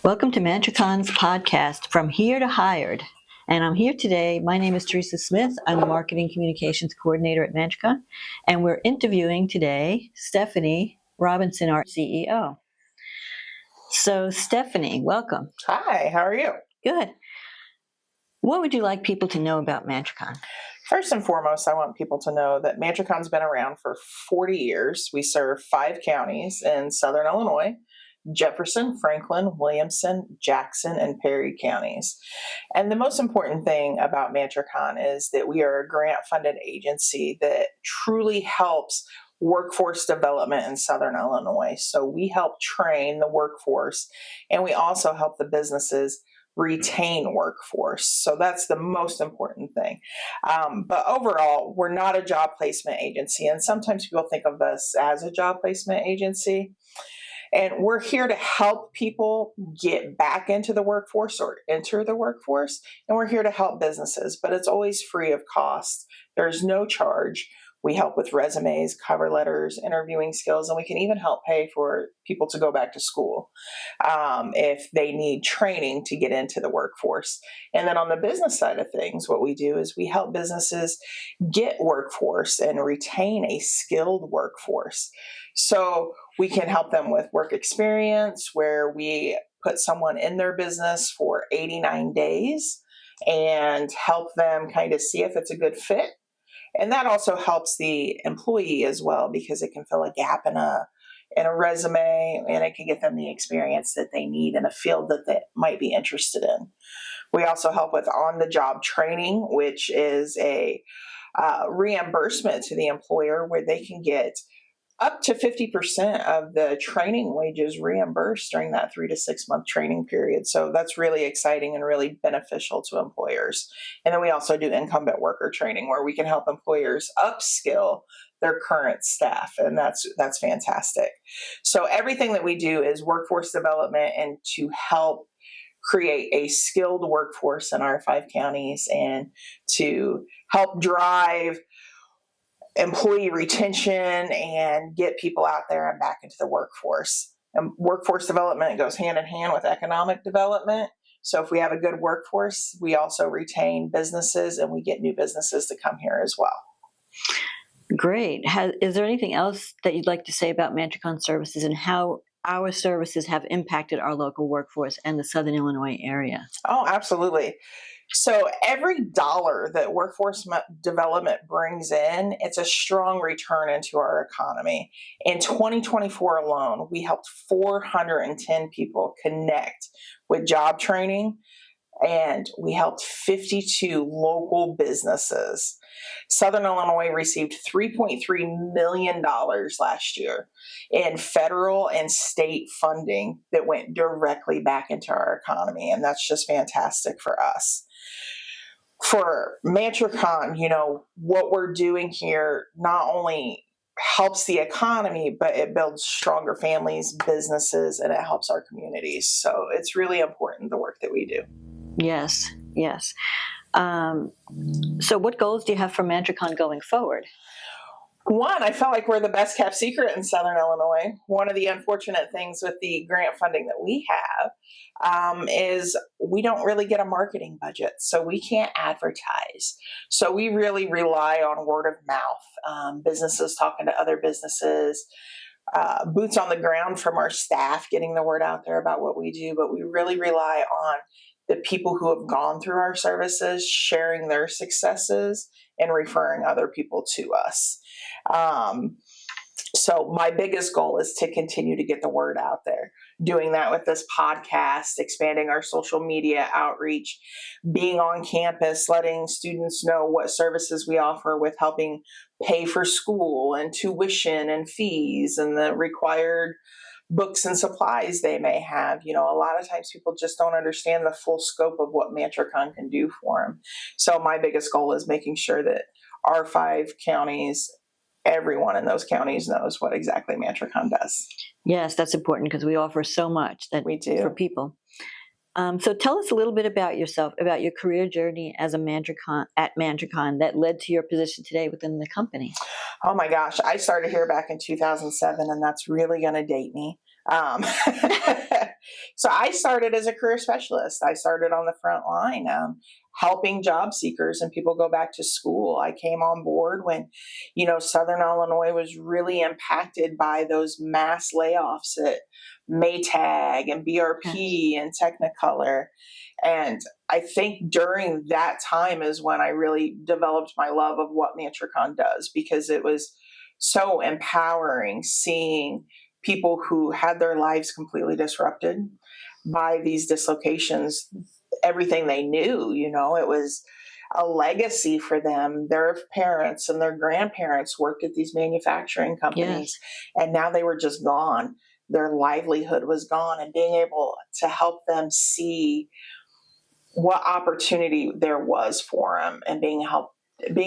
Welcome to Mantracon's podcast, From Here to Hired. And I'm here today. My name is Theresa Smith. I'm the Marketing Communications Coordinator at Mantracon. And we're interviewing today Stephanie Robinson, our CEO. So, Stephanie, welcome. Hi, how are you? Good. What would you like people to know about Mantracon? First and foremost, I want people to know that Mantracon's been around for 40 years. We serve 5 counties in Southern Illinois: Jefferson, Franklin, Williamson, Jackson, and Perry counties. And the most important thing about Mantracon is that we are a grant-funded agency that truly helps workforce development in Southern Illinois. So we help train the workforce, and we also help the businesses retain workforce. So that's the most important thing. But overall, we're not a job placement agency. And sometimes people think of us as a job placement agency. And we're here to help people get back into the workforce or enter the workforce. And we're here to help businesses, but it's always free of cost. There's no charge. We help with resumes, cover letters, interviewing skills, and we can even help pay for people to go back to school if they need training to get into the workforce. And then on the business side of things, what we do is we help businesses get workforce and retain a skilled workforce. So we can help them with work experience, where we put someone in their business for 89 days and help them kind of see if it's a good fit. And that also helps the employee as well, because it can fill a gap in a resume, and it can get them the experience that they need in a field that they might be interested in. We also help with on-the-job training, which is a reimbursement to the employer where they can get up to 50% of the training wages reimbursed during that 3 to 6 month training period. So that's really exciting and really beneficial to employers. And then we also do incumbent worker training, where we can help employers upskill their current staff. And that's fantastic. So everything that we do is workforce development and to help create a skilled workforce in our 5 counties and to help drive employee retention and get people out there and back into the workforce. And workforce development goes hand in hand with economic development. So if we have a good workforce, we also retain businesses and we get new businesses to come here as well. Great. Is there anything else that you'd like to say about Mantracon services and how our services have impacted our local workforce and the Southern Illinois area? Oh, absolutely. So every dollar that workforce development brings in, it's a strong return into our economy. In 2024 alone, we helped 410 people connect with job training, and we helped 52 local businesses. Southern Illinois received $3.3 million last year in federal and state funding that went directly back into our economy, and that's just fantastic for us. For Mantracon, what we're doing here not only helps the economy, but it builds stronger families, businesses, and it helps our communities. So it's really important, the work that we do. Yes. So what goals do you have for Mantracon going forward? One, I felt like we're the best kept secret in Southern Illinois. One of the unfortunate things with the grant funding that we have is we don't really get a marketing budget, so we can't advertise. So we really rely on word of mouth, businesses talking to other businesses, boots on the ground from our staff, getting the word out there about what we do. But we really rely on the people who have gone through our services, sharing their successes and referring other people to us. So my biggest goal is to continue to get the word out there, doing that with this podcast, expanding our social media outreach, being on campus, letting students know what services we offer with helping pay for school and tuition and fees and the required books and supplies they may have. A lot of times people just don't understand the full scope of what Mantracon can do for them. So my biggest goal is making sure that our 5 counties, everyone in those counties knows what exactly Mantracon does. Yes, that's important because we offer so much that we do for people. So tell us a little bit about yourself, about your career journey as a Mantracon that led to your position today within the company. Oh my gosh, I started here back in 2007, and that's really going to date me. So I started as a career specialist. I started on the front line, helping job seekers and people go back to school. I came on board when, Southern Illinois was really impacted by those mass layoffs at Maytag and BRP and Technicolor. And I think during that time is when I really developed my love of what Mantricon does, because it was so empowering seeing people who had their lives completely disrupted by these dislocations, everything they knew, it was a legacy for them. Their parents and their grandparents worked at these manufacturing companies, and now they were just gone. Their livelihood was gone, and being able to help them see what opportunity there was for them and being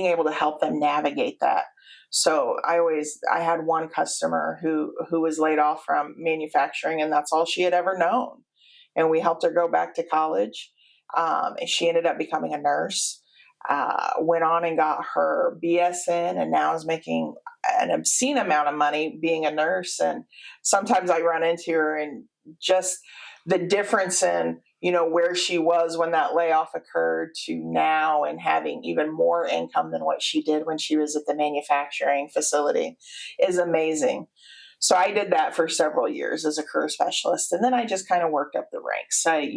able to help them navigate that. So I had one customer who was laid off from manufacturing, and that's all she had ever known. And we helped her go back to college. And she ended up becoming a nurse, went on and got her BSN, and now is making an obscene amount of money being a nurse. And sometimes I run into her and just the difference in, where she was when that layoff occurred to now, and having even more income than what she did when she was at the manufacturing facility is amazing. So I did that for several years as a career specialist. And then I just kind of worked up the ranks. I,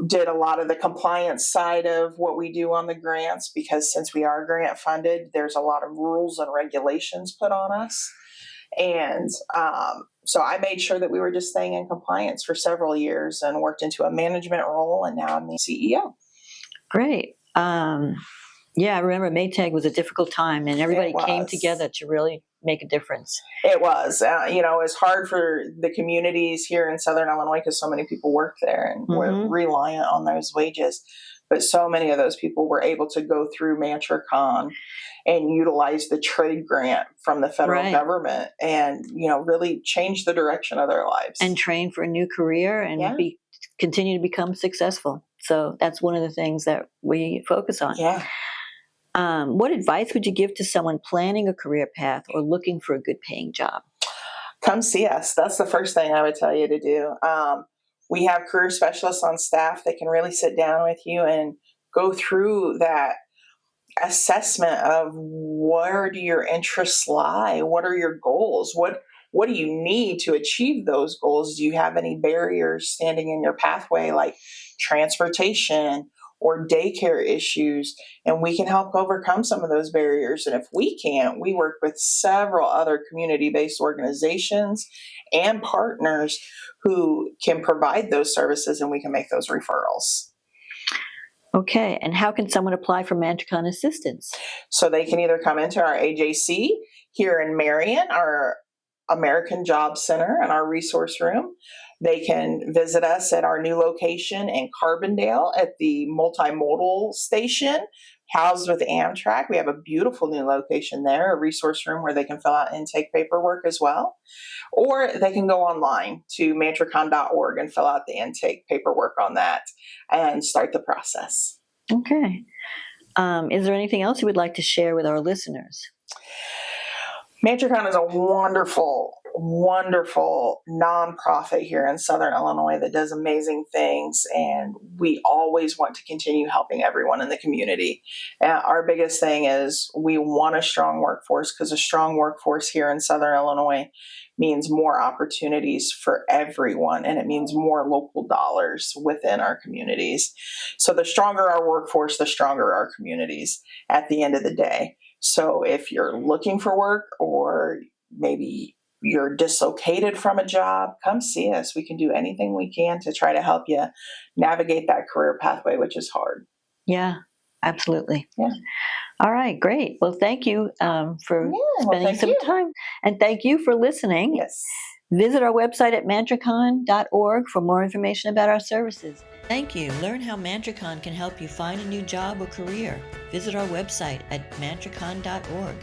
did a lot of the compliance side of what we do on the grants, because since we are grant funded, there's a lot of rules and regulations put on us. And so I made sure that we were just staying in compliance for several years and worked into a management role. And now I'm the CEO. Great. I remember Maytag was a difficult time, and everybody came together to really make a difference. It was. It's hard for the communities here in Southern Illinois because so many people work there and we're reliant on those wages. But so many of those people were able to go through Mantricon and utilize the trade grant from the federal government and, really change the direction of their lives. And train for a new career and continue to become successful. So that's one of the things that we focus on. Yeah. What advice would you give to someone planning a career path or looking for a good paying job? Come see us. That's the first thing I would tell you to do. We have career specialists on staff that can really sit down with you and go through that assessment of where do your interests lie? What are your goals? What do you need to achieve those goals? Do you have any barriers standing in your pathway, like transportation or daycare issues? And we can help overcome some of those barriers. And if we can't, we work with several other community-based organizations and partners who can provide those services, and we can make those referrals. Okay. And how can someone apply for Mantricon assistance? So they can either come into our AJC here in Marion, our American Job Center, and our resource room. They can visit us at our new location in Carbondale at the multimodal station housed with Amtrak. We have a beautiful new location there, a resource room where they can fill out intake paperwork as well. Or they can go online to mantricon.org and fill out the intake paperwork on that and start the process. Okay. Is there anything else you would like to share with our listeners? Mantricon is a wonderful, wonderful nonprofit here in Southern Illinois that does amazing things, and we always want to continue helping everyone in the community. Our biggest thing is we want a strong workforce, because a strong workforce here in Southern Illinois means more opportunities for everyone, and it means more local dollars within our communities. So the stronger our workforce, the stronger our communities at the end of the day. So if you're looking for work, or maybe you're dislocated from a job, come see us. We can do anything we can to try to help you navigate that career pathway, which is hard. Yeah, absolutely. Yeah. All right, great. Well, thank you for spending some time. And thank you for listening. Yes. Visit our website at mantricon.org for more information about our services. Thank you. Learn how Mantricon can help you find a new job or career. Visit our website at mantricon.org.